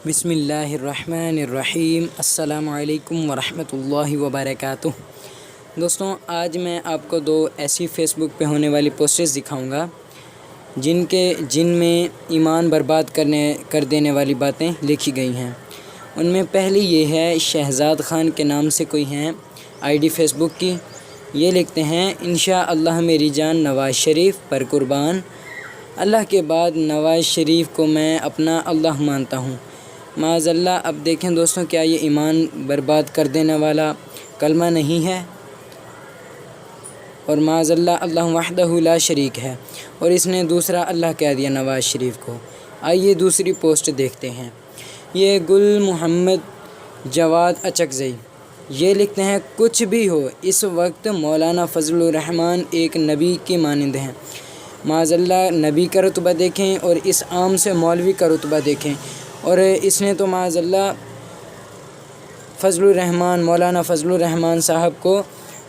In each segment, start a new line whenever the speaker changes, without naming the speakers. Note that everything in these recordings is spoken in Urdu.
بسم اللہ الرحمن الرحیم۔ السلام علیکم ورحمۃ اللہ وبرکاتہ۔ دوستوں، آج میں آپ کو دو ایسی فیس بک پہ ہونے والی پوسٹرز دکھاؤں گا جن میں ایمان برباد کر دینے والی باتیں لکھی گئی ہیں۔ ان میں پہلی یہ ہے، شہزاد خان کے نام سے کوئی ہیں آئی ڈی فیس بک کی۔ یہ لکھتے ہیں، انشاءاللہ میری جان نواز شریف پر قربان، اللہ کے بعد نواز شریف کو میں اپنا اللہ مانتا ہوں۔ معاذ اللہ۔ اب دیکھیں دوستوں، کیا یہ ایمان برباد کر دینے والا کلمہ نہیں ہے؟ اور معاذ اللہ، اللہ وحدہ لا شریک ہے، اور اس نے دوسرا اللہ کہہ دیا نواز شریف کو۔ آئیے دوسری پوسٹ دیکھتے ہیں۔ یہ گل محمد جواد اچکزئی، یہ لکھتے ہیں، کچھ بھی ہو اس وقت مولانا فضل الرحمان ایک نبی کی مانند ہیں۔ معاذ اللہ، نبی کا رتبہ دیکھیں اور اس عام سے مولوی کا رتبہ دیکھیں، اور اس نے تو معاذ اللہ مولانا فضل الرحمان صاحب کو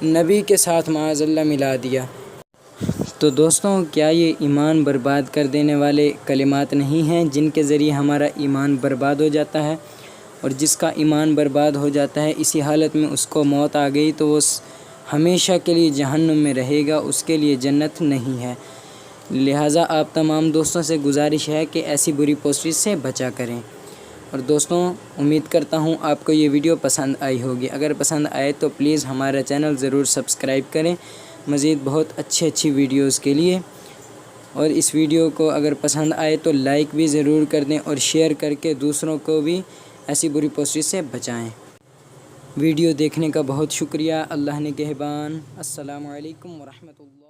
نبی کے ساتھ معاذ اللہ ملا دیا۔ تو دوستوں، کیا یہ ایمان برباد کر دینے والے کلمات نہیں ہیں جن کے ذریعے ہمارا ایمان برباد ہو جاتا ہے؟ اور جس کا ایمان برباد ہو جاتا ہے، اسی حالت میں اس کو موت آ گئی تو وہ ہمیشہ کے لیے جہنم میں رہے گا، اس کے لیے جنت نہیں ہے۔ لہٰذا آپ تمام دوستوں سے گزارش ہے کہ ایسی بری پوسٹرز سے بچا کریں۔ اور دوستوں، امید کرتا ہوں آپ کو یہ ویڈیو پسند آئی ہوگی۔ اگر پسند آئے تو پلیز ہمارا چینل ضرور سبسکرائب کریں، مزید بہت اچھی ویڈیوز کے لیے۔ اور اس ویڈیو کو اگر پسند آئے تو لائک بھی ضرور کر دیں اور شیئر کر کے دوسروں کو بھی ایسی بری پوسٹرز سے بچائیں۔ ویڈیو دیکھنے کا بہت شکریہ۔ اللہ نگہبان۔ السلام علیکم ورحمۃ اللہ۔